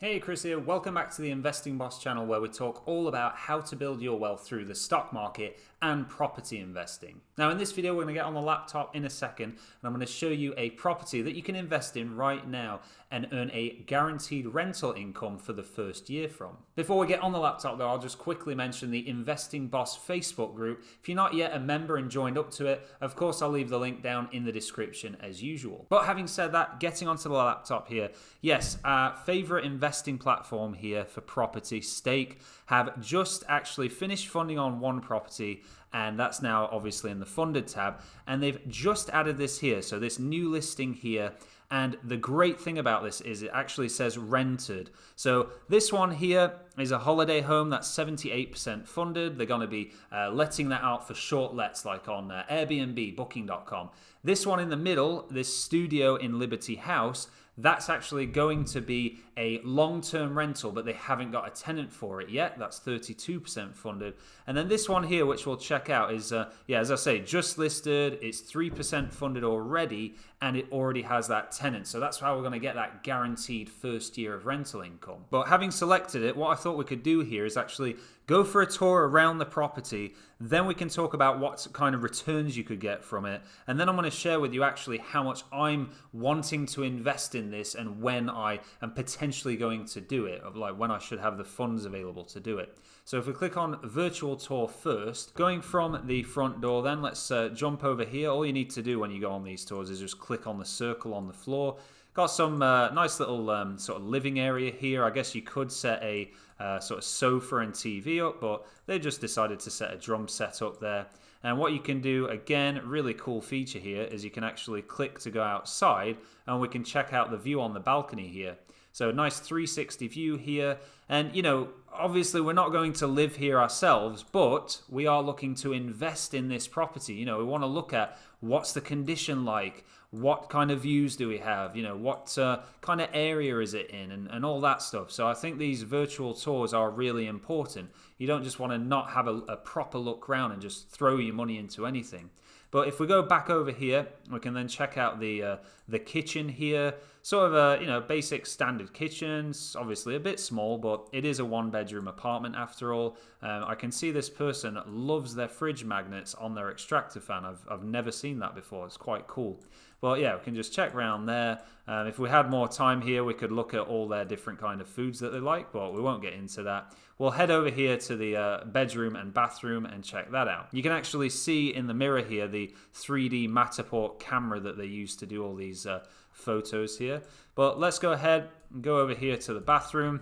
Hey, Chris here. Welcome back to the Investing Boss channel where we talk all about how to build your wealth through the stock market and property investing. Now in this video we're going to get on the laptop in a second and I'm going to show you a property that you can invest in right now and earn a guaranteed rental income for the first year from. Before we get on the laptop though, I'll just quickly mention the Investing Boss Facebook group. If you're not yet a member and joined up to it, of course I'll leave the link down in the description as usual. But having said that, getting onto the laptop here, yes, our favorite investing platform here for property, Stake, have just actually finished funding on one property, and that's now obviously in the funded tab, and they've just added this here, so this new listing here. And the great thing about this is it actually says rented. So this one here is a holiday home that's 78% funded. They're going to be letting that out for short lets like on Airbnb, booking.com. This one in the middle, this studio in Liberty House, that's actually going to be a long-term rental, but they haven't got a tenant for it yet. That's 32% funded. And then this one here, which we'll check out, is, as I say, just listed. It's 3% funded already, and it already has that tenant. So that's how we're going to get that guaranteed first year of rental income. But having selected it, what I thought we could do here is actually go for a tour around the property. Then we can talk about what kind of returns you could get from it. And then I'm going to share with you actually how much I'm wanting to invest in this and when I am potentially going to do it, of like when I should have the funds available to do it. So if we click on virtual tour first, going from the front door, then let's jump over here. All you need to do when you go on these tours is just click on the circle on the floor. Got some nice little sort of living area here. I guess you could set a sort of sofa and TV up, but they just decided to set a drum set up there. And what you can do, again, really cool feature here, is you can actually click to go outside and we can check out the view on the balcony here. So nice 360 view here. And, you know, obviously we're not going to live here ourselves, but we are looking to invest in this property. You know, we want to look at what's the condition like, what kind of views do we have, you know, what kind of area is it in, and all that stuff. So I think these virtual tours are really important. You don't just want to not have a proper look around and just throw your money into anything. But if we go back over here, we can then check out the kitchen here. Sort of a basic standard kitchens, obviously a bit small, but it is a one-bedroom apartment after all. I can see this person loves their fridge magnets on their extractor fan. I've never seen that before. It's quite cool. Well, yeah, we can just check around there. If we had more time here, we could look at all their different kind of foods that they like, but we won't get into that. We'll head over here to the bedroom and bathroom and check that out. You can actually see in the mirror here the 3D Matterport camera that they use to do all these photos here. But let's go ahead and go over here to the bathroom.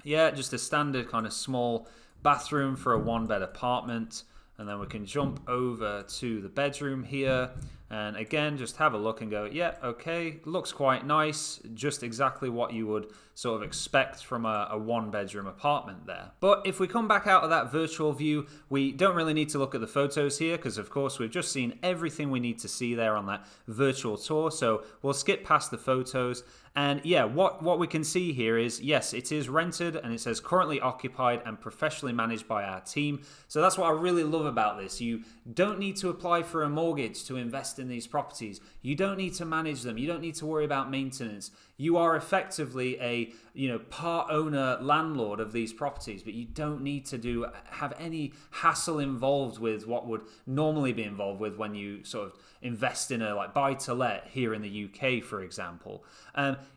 Yeah, just a standard kind of small bathroom for a one-bed apartment. And then we can jump over to the bedroom here. And again, just have a look and go, yeah, okay, looks quite nice. Just exactly what you would sort of expect from a one-bedroom apartment there. But if we come back out of that virtual view, we don't really need to look at the photos here because, of course, we've just seen everything we need to see there on that virtual tour. So we'll skip past the photos. And yeah, what we can see here is, yes, it is rented and it says currently occupied and professionally managed by our team. So that's what I really love about this. You don't need to apply for a mortgage to invest in these properties. You don't need to manage them. You don't need to worry about maintenance. You are effectively a part owner landlord of these properties, but you don't need to have any hassle involved with what would normally be involved with when you sort of invest in a like buy to let here in the UK, for example.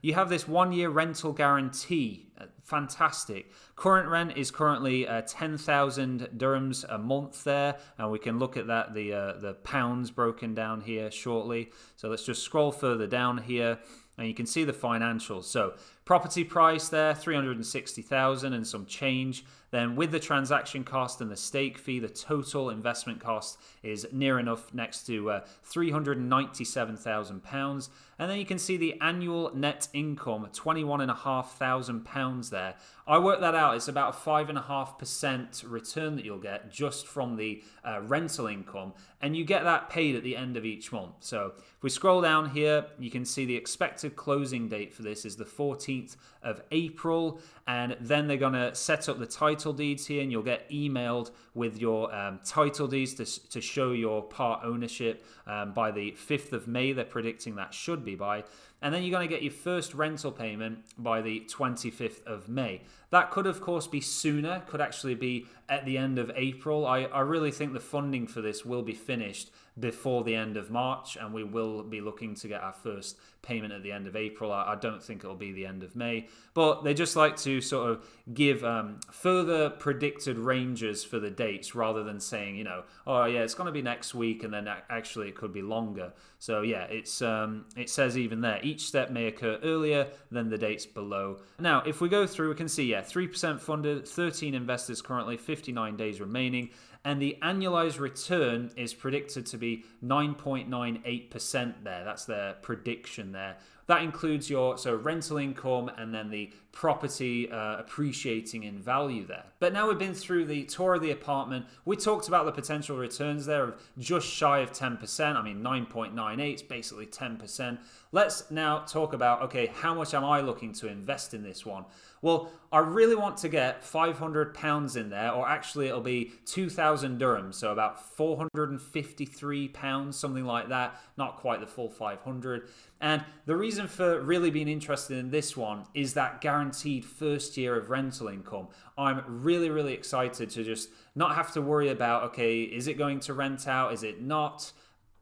You have this 1-year rental guarantee. Fantastic. Current rent is currently 10,000 dirhams a month there, and we can look at that, the pounds broken down here shortly. So let's just scroll further down here. And you can see the financials. So property price there, 360,000 and some change. Then with the transaction cost and the stake fee, the total investment cost is near enough next to £397,000. And then you can see the annual net income, £21,500 there. I worked that out. It's about a 5.5% return that you'll get just from the rental income. And you get that paid at the end of each month. So if we scroll down here, you can see the expected closing date for this is the 14th of April. And then they're going to set up the title deeds here, and you'll get emailed with your title deeds to show your part ownership by the 5th of May. They're predicting that should be by. and then you're going to get your first rental payment by the 25th of May. That could, of course, be sooner, could actually be at the end of April. I really think the funding for this will be finished before the end of March, and we will be looking to get our first payment at the end of April. I don't think it'll be the end of May, but they just like to sort of give further predicted ranges for the dates rather than saying, you know, oh yeah, it's going to be next week, and then actually it could be longer. So yeah, it says even there, each step may occur earlier than the dates below. Now, if we go through, we can see, yeah, 3% funded, 13 investors currently, 59 days remaining, and the annualized return is predicted to be 9.98% there. That's their prediction there. That includes your rental income and then the property appreciating in value there. But now we've been through the tour of the apartment. We talked about the potential returns there of just shy of 10%. I mean, 9.98 is basically 10%. Let's now talk about, okay, how much am I looking to invest in this one? Well, I really want to get £500 in there, or actually it'll be 2,000 dirhams, so about £453, something like that, not quite the full 500. And the reason for really being interested in this one is that guaranteed first year of rental income. I'm really, really excited to just not have to worry about, okay, is it going to rent out? Is it not?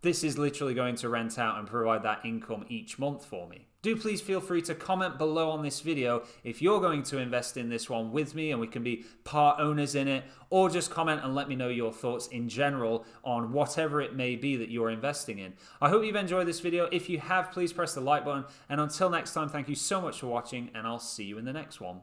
This is literally going to rent out and provide that income each month for me. Do please feel free to comment below on this video if you're going to invest in this one with me and we can be part owners in it, or just comment and let me know your thoughts in general on whatever it may be that you're investing in. I hope you've enjoyed this video. If you have, please press the like button. And until next time, thank you so much for watching, and I'll see you in the next one.